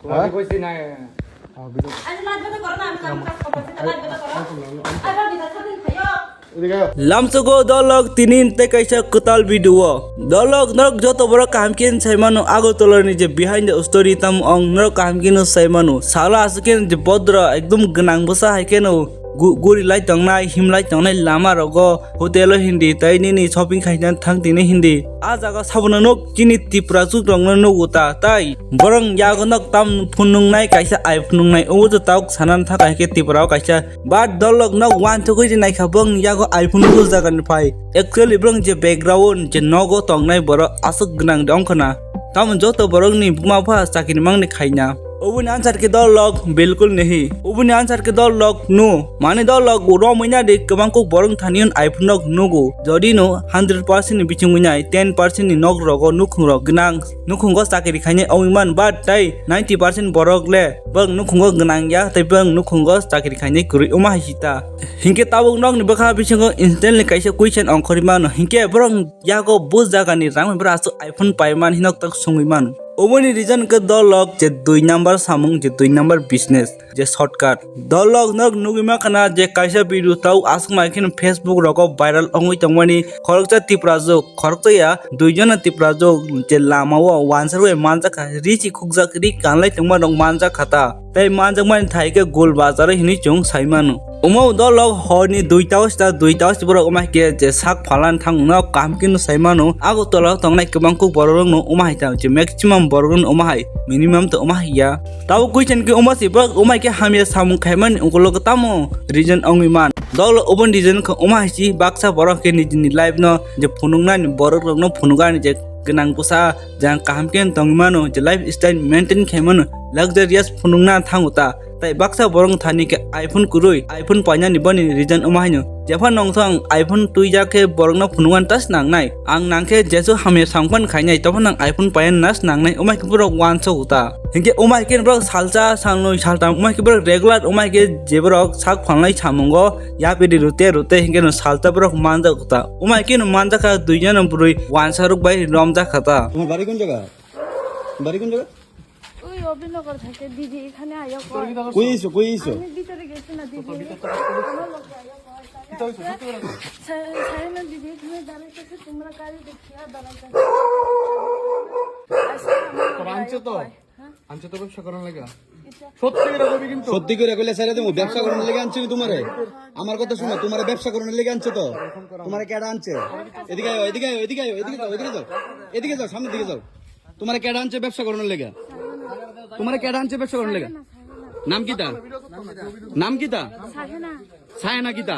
তোমাকে কইছি না Lamsugo dolog tinin te kaisa kutal video. Dolog nok joto boro kamkin saimanu Agartala ni je behind the story tam ong nok kamkin saimanu. Sala asken je bodra ekdum gnang busa haikeno. Guri lai tongnai him lai tongnai lama rogo hotel hindi tai ni shopping khainan thang tini hindi a jaga sabuna nok kini tipra chu rongna noguta tai borong yago nok tam phunung nai kaisa ai phunung nai o jo tauk sanan thakai ke tipra kaisa bat dolog nok wan to koi nai khabong yago ai phunung ku jaga ni phai actually brong je background je nogo tongnai boro asuk gnang dong khana tam joto borong ni buma pha sakini mang ni khaina Ubun answer ke dolog bilkul nahi. Ubun answer ke dolog no. Mane dolog ro muina de kabang ko borong thanion iPhone nok nugo. Jodi no 100% biching muina 10% ni nok rogo nukhung rog gnang. Nukhung go sakiri khane oiman bat tai 90% borok le. Bang nukhung go gnang ya tai bang nukhung go sakiri khane kuri uma hisita. Hinke tabung nok ni bakha biching go instantly kaisa question ongkhori man hinke borong ya go bus jaga ni rang bra asu iPhone paiman hinok tak sungiman. Omoni reason ke dolog je 2 number samung je 2 number business je shortcut dolog nok nugima kana je kaisa video tau asma kin Facebook rogo viral ongoi tongmani khorokcha tiprajo khorokta ya duijona tiprajo je lamawa wansarwe manjakha richi khukjak ri kanlai tongma rong manjakha ta tai manjakman thaike gol bazar hini chung saimanu Umo dolog horni 2 boro umah ke je sak phalan thangna kamkin saimanu Agartala tongnai kebangku borong no umah ta je maximum borong umah minimum to umah ya tau question ke umah sibak umah ke hamia samung khaiman ungkolog tamo reason ongiman dol obon reason ko umah si baksa borok ke ni live no je phunungna ni borok no phunuga ni je genang pusa jang kamken tongmanu je lifestyle maintain khaimanu luxurious phunungna thanguta tai baksa borong thani ke iPhone kurui iPhone paina ni bani reason umahino jefa nongthang iPhone tuija ke borong na phunungan tas nangnai ang nangke jesu hame sangpan khainai tophan nang iPhone payan nas nangnai umai ke borok wan chouta hinke umai ke borok salcha sangloi saltam umai ke borok regular umai ke je borok sak phanlai chamungo ya pedi rute hinke no salta borok manja uta umai ke no manja kha duijan purui wan saruk bai romja khata তোমার বাড়ি কোন জায়গা ওই অভিনগর থেকে দিদি এখানে আয়া কই আইছো আমি ভিতরে গেছি না দিদি আমার লোকে আয়া সাইনা দিদি তুমি দাঁড়াইতেছে তোমরা গাড়ি দেখিয়া দাঁড়াইতেছে আনছে তো ব্যবসা করার লাগা সত্যি করে কইলে ছেড়ে দেবো ব্যবসা করানোর লেগে আনছি তোমারে আমার কথা শোনো তোমারে ব্যবসা করানোর লেগে আনছে তো তোমারে কেডা আনছে এদিকে যাও সামনের দিকে যাও তোমারে কেডা আনছে ব্যবসা করানোর লেগে নাম কিতা সাহেনা কিতা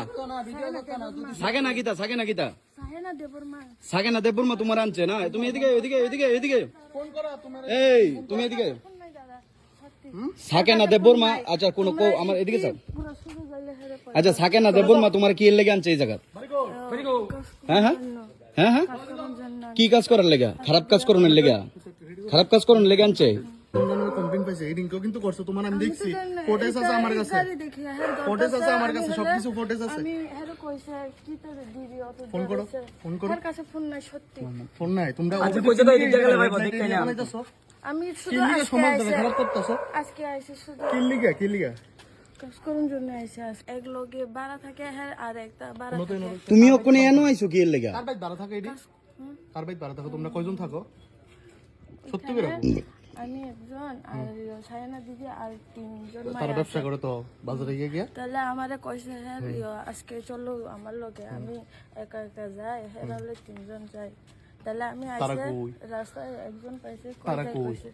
সাগেনা দেববর্মা তোমার আনছে না তুমি এদিকে এই তুমি এদিকে সাকেনা দেববর্মা আচ্ছা কোন আমার এদিকে যাও আচ্ছা সাকেনা দেববর্মা তোমার কি এর লেগে আনছে এই জায়গা হ্যাঁ কি কাজ করার লেগে খারাপ কাজ করানোর লেগে আনছে কমপ্লেইন পাইছে এদিনকেও কিন্তু করছো তোমার আমি দেখছি ফুটেজ আছে আমার কাছে সবকিছু ফুটেজ আছে আমি হেরো কইছে কি তো দিদি অত ফোন করো এর কাছে ফোন নাই সত্যি ফোন নাই তোমরা আচ্ছা কইছে তো এই জায়গা ভাই দেখতে না আমি শুধু কিল্লিকে সমাজ ধরে খারাপ করতেছো আজকে আইছি শুধু কিল্লিকা কাজ করুন জন্য আইছি এক লগে বাড়া থাকে আর একটা বাড়া থাকে তুমিও কোনে এনো আইছো কি এর লেগে কার বাইক বাড়া থাকে এডি কার বাইক বাড়া থাকে তোমরা কয়জন থাকো সত্যি করে আমি একজন আর সায়না দিদি আর তিনজন তারা ব্যবসা করে তো বাজারে গিয়ে তাহলে আমারে কইছে হ্যাঁ আজকে চলো আমার লগে আমি একা যাই হেরালে তিনজন যাই তাহলে আমি আইছে রাস্তায় একজন পাইছে কইছে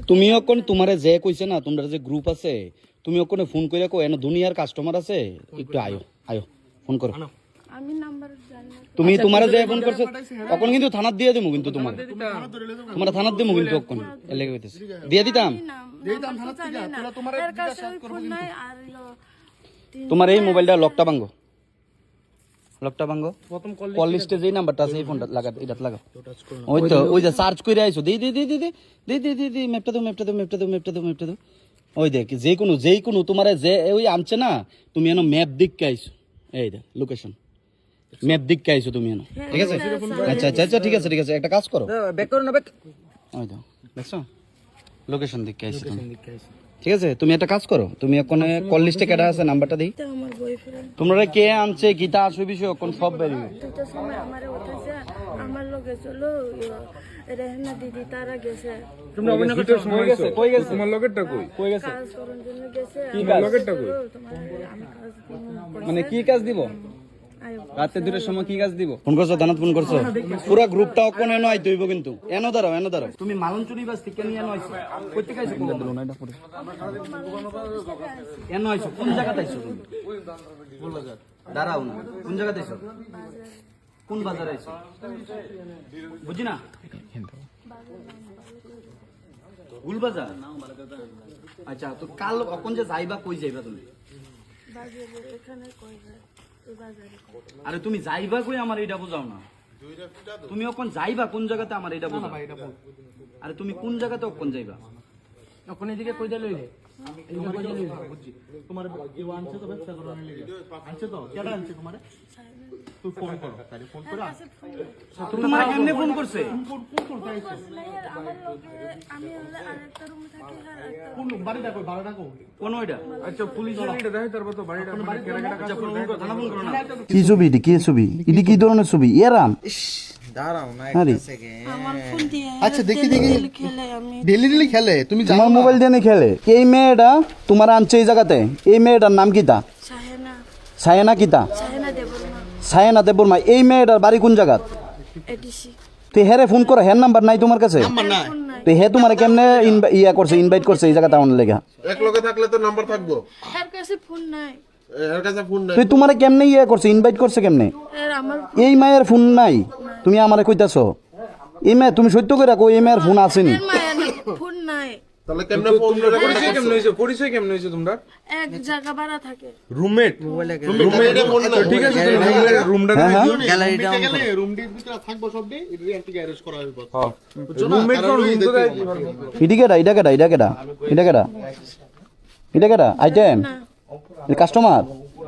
তুমিও কোন তোমারে যে কইছে না তোমরা যে গ্রুপ আছে তুমিও কোনে ফোন কইরা কো এনে দুনিয়ার কাস্টমার আছে একটু আয়ো ফোন করো আমি নাম্বার জানি তুমি তোমারে যে ফোন করছো তখন কিন্তু থানাত দিয়ে দেবো কিন্তু তোমার থানাত দেবো কিন্তু তখন এর লেগে কইতেছে দিয়ে দিতাম থানাত থেকে তোরা তোমার কাছে ফোন নাই আর তোমার এই মোবাইলটা লকটা ভাঙো কল লিস্টে যেই নাম্বারটা আছে এই ফোনটা লাগা এটা লাগাও ওই যে সার্চ করে আইছো দি ম্যাপটা দাও ওই দেখ যেই কোনো তোমারে যে ওই আনছে না তুমি এনো ম্যাপ দিককে আইছো এই দে লোকেশন ম্যাপ দিককে আইছো তুমি এনো ঠিক আছে আচ্ছা ঠিক আছে একটা কাজ করো ব্যাক করো না ব্যাক ওই দাও দেখছো লোকেশন দেখে আইছো তুমি ঠিক আছে তুমি একটা কাজ করো তুমি এখন কল লিস্টে কেডা আছে নাম্বারটা দেই এটা আমার বয়ফ্রেন্ড তোমরা কে আনছে গীতা আসবে বিষয় কোন সব বেরিয়ে দুটো সময় আমারে উঠেছে আমার লগে চলো রেহনা দিদি তারা গেছে তোমরা অভিনয় করতে সময় গেছে কই গেছে তোমার লগেরটা কই কই গেছে কাজ করার জন্য গেছে কাজ? লগেরটা কই তোমার আমি কাজ দিব মানে কি কাজ দিব আয়ো রাতে দুটোর সময় কি কাজ দিব ফোন করছো দানাত ফোন করছো পুরো গ্রুপটা কোন এনো আইতে হইব কিন্তু এনো দাঁড়াও তুমি মালন চুরি বাস থেকে নিয়ে এনো আইছো কইতে কাইছো কোন দিল না এটা পড়ে এনো আইছো কোন জায়গাতে আইছো তুমি গোলবাজার দাঁড়াও না কোন জায়গাতে আইছো কোন বাজারে আইছো বুঝি না গুলবাজার আচ্ছা তো কাল কোন যে যাইবা কই যাইবা তুমি বাজারে এখানে কই যায় এই বাজারে আরে তুমি যাইবা কই আমার এটা বুঝাও না তুমি এখন যাইবা কোন জায়গাতে আমার এটা বুঝাও আরে তুমি কোন জায়গাতে এখন যাইবা এখন এদিকে কই দিলে তোমার কেউ আনছে তো ব্যবসা করার লাগি আনছে তো কেডা আনছে তোমারে তুই ফোন করো তারে ফোন করো তোমার কেমনে ফোন করছে আমার লগে আমি হলে আরেকটা রুমে থাকি আর কোন বাড়ি ডাকো বাড়ি ডাকো কোন ওইটা আচ্ছা পুলিশ এটা দেখে তারপর তো বাড়িটা কেডা কেডা কাজ করে থানা ফোন করো না কি ছবি এটি কি ছবি এটি কি ধরনের ছবি এরাম দাঁড়াও না আরে একটা সেকেন্ড আমার ফোন দিয়ে আচ্ছা দেখি দেখি খেলে আমি ডেলি খেলে তুমি তোমার জানো মোবাইল দিয়ে খেলে এই মেয়েটা তোমার আনছে এই জায়গাতে এই মেয়েটার নাম কিতা সাহেনা সায়না কিতা সাহেনা দেবর্মা সায়না দেববর্মা এই মেয়েটার বাড়ি কোন জায়গাত এডিসি তো হেরে ফোন করো হের নাম্বার নাই তোমার কাছে নাম্বার নাই ফোন নাই তো হে তোমার কেমনে ইয়া করছে ইনভাইট করছে এই জায়গাতে আমার লেগা এক লগে থাকলে তো নাম্বার থাকবো এর কাছে ফোন নাই এর কাছে ফোন নাই তুই তোমার কেমনে ইয়া করছে ইনভাইট করছে কেমনে এর আমার এই মায়ের ফোন নাই তুমি আমারে কইতাছো এই মেয়ে তুমি সত্য করে রাখো এই মেয়ের ফোন আসেনি এর মায়ের ফোন নাই তাহলে কেমনে ফোন করে পরিচয় কেমনে হইছে তোমরা এক জায়গা ভাড়া থাকে রুমমেট রুমমেটে ফোন না ঠিক আছে রুমটা গ্যালারিটা গেলে রুমটির ভিতরে থাকবো সব দিন এন্টি গ্যারেজ করা হইব রুমমেট কোন রুম তো দেয় এটা কেডা আইটেম কাস্টমার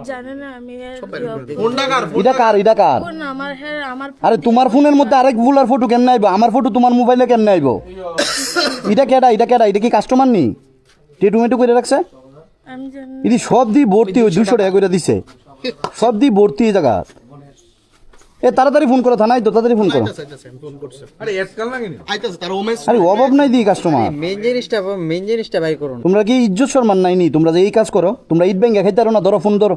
জানে না আমি এর ফোনটা কার এটা কার ফোন আমার আমার আরে তোমার ফোনের মধ্যে আরেক বুলার ফটো কেমনে আইবো আমার ফটো তোমার মোবাইলে কেমনে আইবো এটা কেডা এটা কি কাস্টমার নি টেটুমেটু করে রাখছে আমি জানি এটি সব দি ভর্তি ওই 200 টাকা করে দিছে সব দি ভর্তি এই জায়গা এ তাড়াতাড়ি ফোন করো থানায় তো তাড়াতাড়ি ফোন করো ফোন করছে আরে আজকাল লাগেনি আইতাছে তার ওমেস আরে অভাব নাই দি কাস্টমার মেন জিনিসটা বাই করুন তোমরা কি ইজ্জত সম্মান নাইনি তোমরা যে এই কাজ করো তোমরা ঈদ ব্যাংকে খাইতে পারো না ধরো ফোন ধরো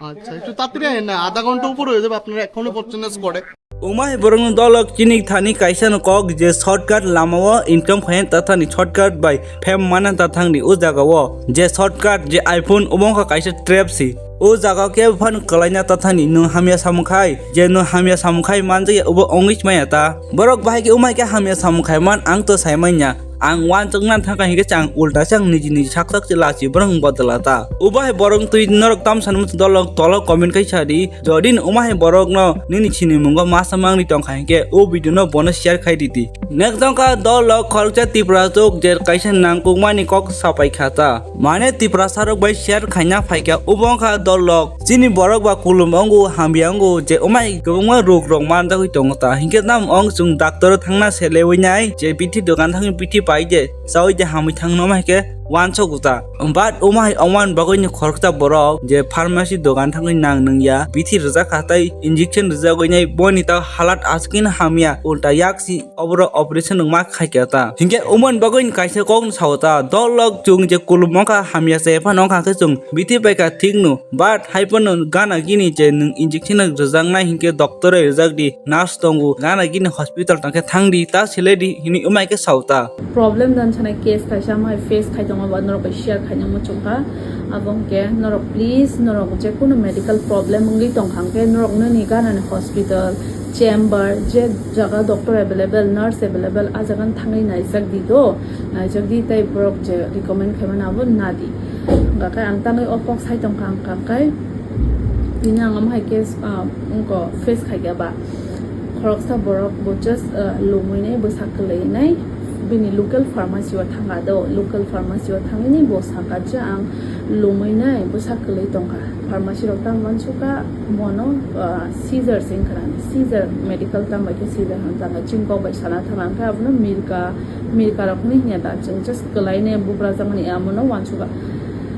আচ্ছা একটু তাড়াতাড়ি আইন না আধা ঘন্টা উপর হয়ে যাবে আপনারা এখনো পর্যন্ত করে उमाय बरंग दलक चिनिक थानी काइसान कक जे शॉर्टकट लामाओ इनकम फाइन तथानी शॉर्टकट बाय फेम माना तथांगनि उ जागाओ जे शॉर्टकट जे आईफोन उमंखा काइसा ट्रेपसि उ जागा के फन कलाइना तथानी नु हामिया सामुखाय जे नु हामिया सामुखाय मानजे उबो अंगिस मायाता बरक बाहाय के उमाय के हामिया सामुखाय मान आं तो सायमाइया आं वान चंगनान थांका हिगे चां उल्टा चां निजी साकताक लासि बरंग बदलाता उबाय बरंग तुइ नरक ताम सानमत दलक तल कमेन्ट काइसारि जदिन उमाय बरक न निनि छिनि मुंगो मासामांगनि टंका हिगे ओ भिडियो न बन शेयर खाइदिति नेक्स्ट दंका दलक खरचा तिप्रा जोक जे काइसा नांगकुक मानि कक सापाय खाता माने तिप्रा सारक बाय शेयर खाइना फाइका उबंखा दलक चिनि बरक बा कुलुमंगु हामबियांगु जे उमाय गोबां रोग रंग मानदा हई दंता हिगे नाम अंग जों डाक्टर थांना सेलेवैनाय जे बिथि दगान थांनि बिथि पाइजे सावै जे हामि थांनो माइके वानसो गुता बाट उमाय अमान बागैनि खरखता बरक जे फार्मासि दगान थांनि नां नंया बिथि रजा खाताय इंजेक्शन रजा गयनाय बनिता हालात आसकिन हामिया उल्टा याक्सि अबर ऑपरेशन मा खाइकेता हिंगे उमन बागैनि काइसे कौन सावता दलक जों जे कुलुमंखा हामिया से फानो खाके जों बिथि पाइका थिगनु बाट हाइपन गाना गिनि जे नों इंजेक्शन रजांनाय हिंगे डॉक्टर रजागदि नार्स दंगु गाना गिनि हॉस्पिटल थांके थांदि ता सिलेदि हिनि उमायके सावता प्रॉब्लम दान छना केस खाइसा मा फेस खाइदों बा नरक शेयर खाइनो मचुका अबं के नरक प्लीज नरक जे कुनो मेडिकल प्रॉब्लम मंगि तंखांके नरक न नि गाना हॉस्पिटल चेम्बर जे जगह डॉक्टर अवेलेबल नर्स अवेलेबल आ जगन थांगै नाइजक दिदो नाइजक दि ताइ ब्रक जे रिकमेंड खाइमान आबो नादि गाका आं तांगै अपक साइदों खांकाय दिना आंगम हाइ केस उनको face खाइगाबा खरकसा Barak बचस लुमैनाय बसाकलैनाय bini local pharmacy wa thanga do local pharmacy wa thangini bo sakaja ang lumai nai bo saklei tongka pharmacy ro tam wan chuka mono Caesar sing kran Caesar medical tam ba ke Caesar han tanga chimko bai sala thanga ka abno milka rakni nya da chung just kalai ne bubra zamani amono wan chuka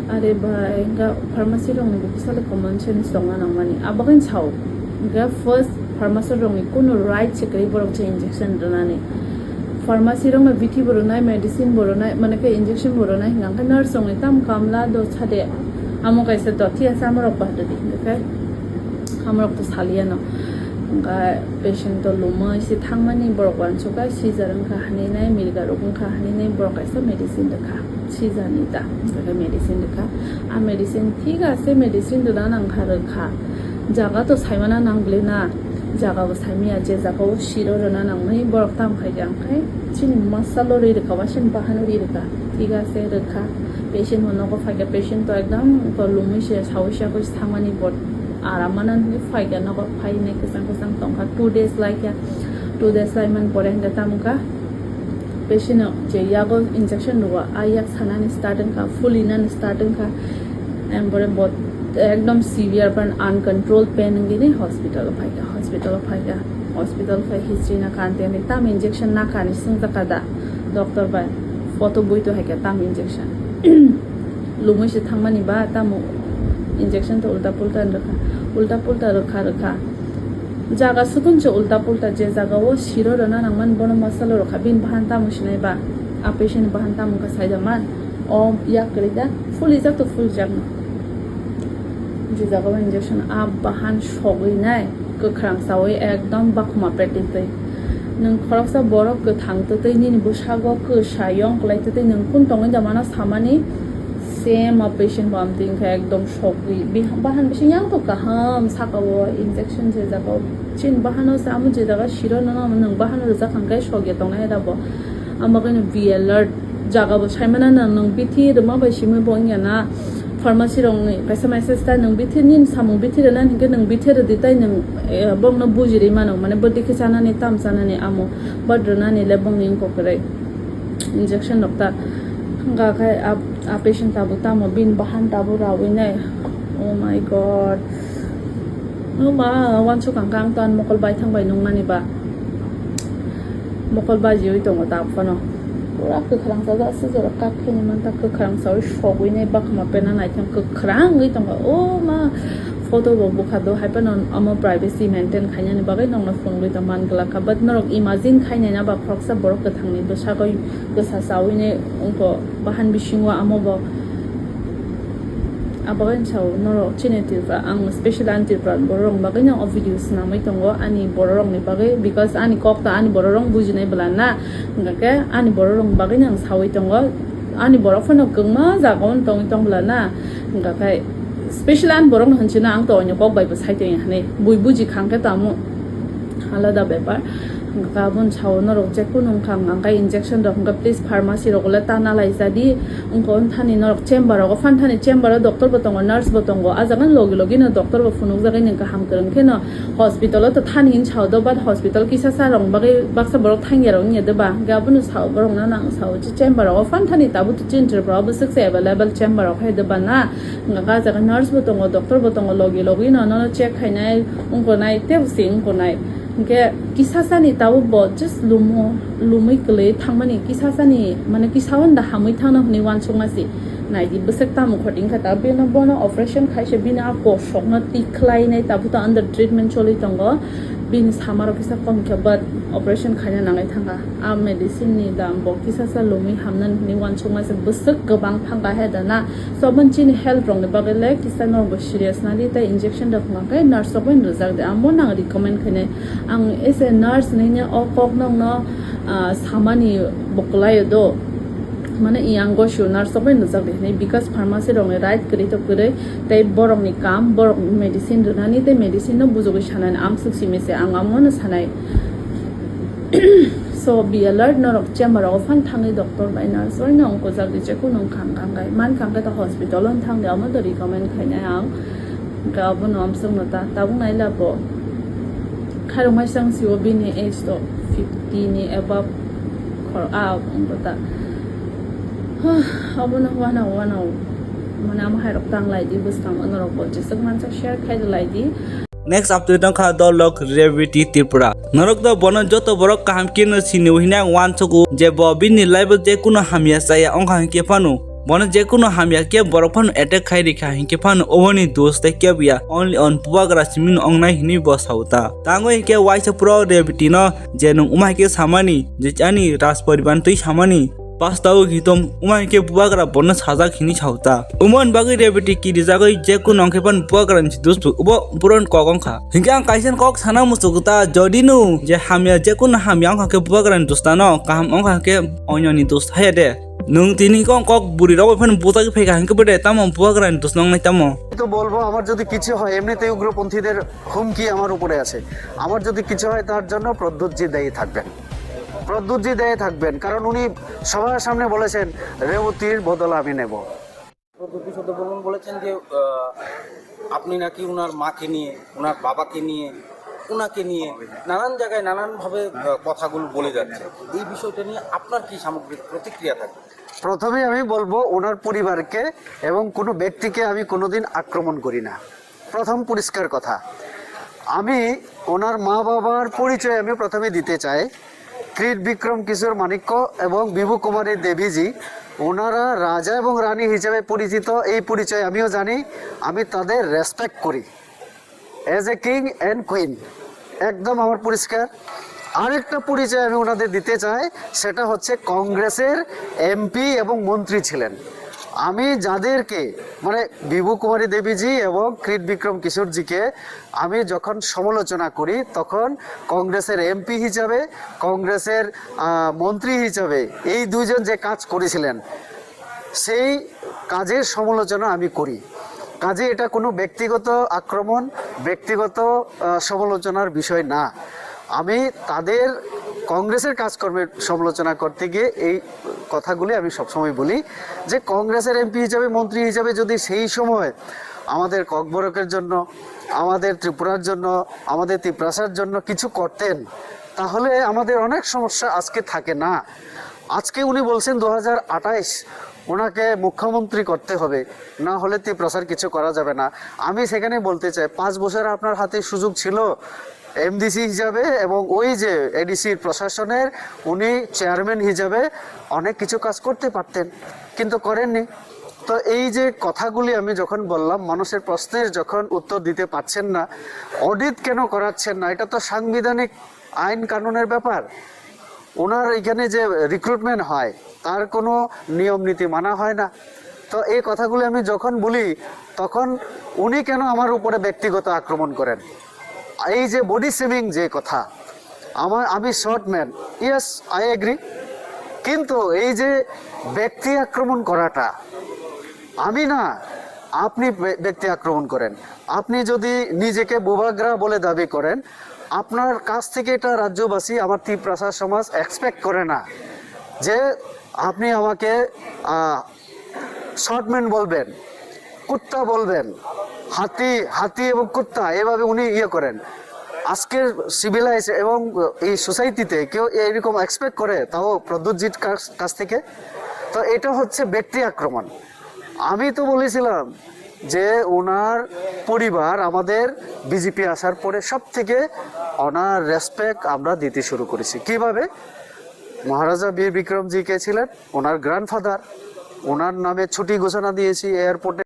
are ba enga pharmacy ro ngi bisala common sense tonga nangmani abagan chau ga first pharmacy ro ngi kono right chekri borok che injection danani pharmacy rong na bithi boronai medicine boronai mane ke injection boronai ngang ka nurse ong tam kamla do chade amo kaise to thia samarok ba de ke amrok to salia no ga patient to luma si thangmani borok wan chuka sijarang ka hani nai milga rokun ka hani nai borok kaise medicine de kha sijani ta ga medicine de kha a medicine thiga se medicine do nang khar kha jaga to saimana nangle na jaga bo saimia je jaga bo shiro rona nang mai borok tam khai jang khai chin masalo ri ka washin bahano ri ka tiga se rakha patient hono ko phaiga patient to ekdam ko lumi she sawsha ko thamani bot aramanan ni phaiga na ko phai ne ke sang tong kha 2 days like ya 2 days like man pore handa tam ka patient je yago injection ruwa ayak sanani starting ka fully nan starting ka and bore bot एकदम severe पण uncontrol pen गिने hospital फाइगा hospital phi history ना कांते ने ताम injection ना कानि सुन तकादा doctor bye photo Bui तो हैके ताम इंजेक्शन लुमु से थांगमानि बा ताम इंजेक्शन तो उल्टा पुल्टा रखा जागा सुकुन से उल्टा पुल्टा जे जागा वो शिरो रना नंगमन बनो मसालो रखा बिन बहान ताम मुशनै बा आ पेशेंट बहान ताम का साइडमान ओ या करिदा फुल इजा तो फुल जागनो जे जागा इंजेक्शन आप बहान शगै नाय गोख्रां सावै एकदम बाखमा पेटितै नों खरकसा बरक गो थांतै नि बुसागो को सायं क्लाइतै नों कुन तंगै जामाना सामानि सेम पेशेंट बामथिं का एकदम शगै बहान बिसिं yang तो kaham sakawo injection जे जागा चिन बहानो सामु जे जागा शिरो नना नों बहानो जा खांगाय शगे तंगै दाबो आमागैनो बी अलर्ट जागा बो साइमाना नों बिथि Rama बायसिमै बंयाना pharmacy rong ni kaisa message ta nang bithi nin samung bithi rana hinge nang bithi ra ditai nang bong na bujiri mano mane bodi ke chana ni tam chana ni amo badrna ni lebong ning ko krai injection nokta ga kai a patient tabu tamo bin bahan tabu rawi nai oh my god no ma wan chu kang tan mokol bai thang bai nong mani ba mokol ba jiwi tong ta phano pura ke khrang sa se jora ka kheni man ta ke khrang sa shogui nei bak ma pena nai thang ke khrang ngi tong oh ma photo bo bukha do happen on amo privacy maintain khanya ni bagai nong na phone lui ta man gla ka but norok imagine khanya na ba khoksa borok ke thangni do sa goi ke sa sawi ne ongko bahan bisingwa amo bo abagan chau norok chine tilpa ang special anti pran borong bagai na videos na mai tongo ani borong ni bagai because ani kokta ani borong bujinai blana ngake ani borong bagai nang sawi tongo ani borok phano kengma jagon tong blana ngake special an borong hanchina ang to onyo kok bai ba saite hane bui buji khangke tamu alada bepar gabon chawno rok je kunung khang angka injection rok ga please pharmacy rok la tana lai jadi ungkon thani norok chamber rok fan thani chamber doctor botongo nurse botongo ajagan logi na doctor bo funuk jagai nka ham karang khena hospital to thani hin chawdo bad hospital kisa sa rong bagai baksa borok thangya rong ye de ba gabon saw borong na nang saw chamber rok fan thani tabu to chinter prob success available chamber rok he de ba na nga jaga nurse botongo doctor botongo logi na no check khainai ungko nai tev sing ko nai ke kisasani tawo bo just lumoi kle thangmani kisasani mane kisawan da hamai thana hni wan chungasi naidi besek tam khoting khata bena bono operation khaise bina ko sokna tiklai nei tabu ta under treatment choli tongo bin samar officer kom ke but operation khanya nangai thanga a medicine ni dam bo kisasa lumoi hamnan hni wan chungasi besek gobang thanga hedana soban chin health rong ne bagale kisanor bo serious na di ta injection da khanga nurse soban result de amon na recommend khane ang as a nurse ne o kok nong no samani boklai do মানে Yango শুনার সবাই নজর দেখে because pharmacy রঙে right করি তো করে তাই বরংনি কাম বরং মেডিসিন রনানি তাই মেডিসিন বুঝোগে সানাই আম সুসি মেসে আং আমন সানাই so be alert norok chamber of fan thangi doctor by nurse or nong ko jagi che ko nong khang gai man khang ta hospital on thang de amo do recommend khaina ang ga bu nom sung na ta tabung nai la bo kharong mai sang si obi ni age to 50 ni above khor a bota abona wana মানে am hai rok tang lai di bustam anorok bo jesek mansa share khai lai di Next update ang kha dolok reality Tripura. Norok da bono joto borok kaham kino sinu hina wan choku je bo bini live je kuno hamia saya ong kha ke panu. Bono je kuno hamia ke borok panu attack khai ri kha ke panu ovoni doste ke bia only on puagra simin ong nai hini bo sauta. Tangoi ke wise pro reality no je nung umai ke samani je chani ras pariban tui samani. Pastau hitom umai ke puagra bono saja khini chauta. Umon bagi reality ki rizagoi je kuno ong ke pan puagra ni dostu ubo puron kokong kha. Hingga kaisen kok sana musukuta jodinu je hamia je kuno hamia ong ke puagra ni dostano kaham ong ke onyoni dost hayade. Nung tini kong kok buri rawa fan buta ke pheka hingke bede tamam puagra ni dost nong nai tamo. তো বলবো আমার যদি কিছু হয় এমনিতেই উগ্রপন্থীদের হুমকি আমার উপরে আছে আমার যদি কিছু হয় তার জন্য প্রদ্যুৎজি দায়ী থাকবেন প্রদ্যুৎজি দায়ী থাকবেন কারণ উনি সবার সামনে বলেছেন রেবতীর বদল আমি নেব বলেছেন যে আপনি নাকি ওনার মাকে নিয়ে ওনার বাবাকে নিয়ে ওনাকে নিয়ে নানান জায়গায় নানানভাবে কথাগুলো বলে যাচ্ছে এই বিষয়টা নিয়ে আপনার কি সামগ্রিক প্রতিক্রিয়া থাকবে প্রথমে আমি বলবো ওনার পরিবারকে এবং কোনো ব্যক্তিকে আমি কোনোদিন আক্রমণ করি না প্রথম পরিষ্কার কথা আমি ওনার মা বাবার পরিচয় আমি প্রথমে দিতে চাই ক্রীট বিক্রম কিশোর মাণিক্য এবং বিভু কুমারী দেবীজি ওনারা রাজা এবং রানী হিসেবে পরিচিত এই পরিচয় আমিও জানি আমি তাদের রেসপেক্ট করি as a king and queen একদম আমার পরিষ্কার আরেকটা পরিচয় আমি ওনাদের দিতে চাই সেটা হচ্ছে কংগ্রেসের এমপি এবং মন্ত্রী ছিলেন আমি যাদেরকে মানে বিভু কুমারী দেবীজি এবং ক্রীট বিক্রম কিশোরজিকে আমি যখন সমালোচনা করি তখন কংগ্রেসের এমপি হিসাবে কংগ্রেসের মন্ত্রী হিসাবে এই দুইজন যে কাজ করেছিলেন সেই কাজের সমালোচনা আমি করি কাজে এটা কোনো ব্যক্তিগত আক্রমণ ব্যক্তিগত সমালোচনার বিষয় না আমি তাদের কংগ্রেসের কাজকর্মের সমালোচনা করতে গিয়ে এই কথাগুলি আমি সবসময় বলি যে কংগ্রেসের এমপি হিসাবে মন্ত্রী হিসাবে যদি সেই সময় আমাদের ককবরকের জন্য আমাদের ত্রিপুরার জন্য আমাদের ত্রিপ্রাসার জন্য কিছু করতেন তাহলে আমাদের অনেক সমস্যা আজকে থাকে না আজকে উনি বলছেন 2028 ওনাকে মুখ্যমন্ত্রী করতে হবে না হলে ত্রিপ্রাসার কিছু করা যাবে না আমি সেখানে বলতে চাই 5 বছর আপনার হাতে সুযোগ ছিল এমডিসি হিসাবে এবং ওই যে এডিসির প্রশাসনের উনি চেয়ারম্যান হিসাবে অনেক কিছু কাজ করতে পারতেন কিন্তু করেননি তো এই যে কথাগুলি আমি যখন বললাম মানুষের প্রশ্নের যখন উত্তর দিতে পারছেন না অডিট কেন করাচ্ছেন না এটা তো সাংবিধানিক আইন কানুনের ব্যাপার ওনার এখানে যে রিক্রুটমেন্ট হয় তার কোনো নিয়ম নীতি মানা হয় না তো এই কথাগুলি আমি যখন বলি তখন উনি কেন আমার উপরে ব্যক্তিগত আক্রমণ করেন এই যে বডি শেমিং যে কথা আমি short man yes I agree কিন্তু এই যে ব্যক্তি আক্রমণ করাটা আমি না আপনি ব্যক্তি আক্রমণ করেন আপনি যদি নিজেকে বোবাগ্রা বলে দাবি করেন আপনার কাছ থেকে এটা রাজ্যবাসী আমার ত্রিপ্রাসার সমাজ এক্সপেক্ট করে না যে আপনি আমাকে শর্টম্যান বলবেন কুত্তা বলবেন হাতি এবং কুত্তা এভাবে উনি করেন আজকের সিভিলাইজ এবং এই সোসাইটিতে কেউ এরকম এক্সপেক্ট করে তাও প্রদ্যুৎজির কাছ থেকে তো এটা হচ্ছে ব্যক্তি আক্রমণ আমি তো বলেছিলাম যে ওনার পরিবার আমাদের বিজেপি আসার পরে সব থেকে ওনার রেসপেক্ট আমরা দিতে শুরু করেছি কিভাবে মহারাজা বীর বিক্রমজি কে ছিলেন ওনার গ্র্যান্ডফাদার ওনার নামে ছুটি ঘোষণা দিয়েছি এয়ারপোর্টে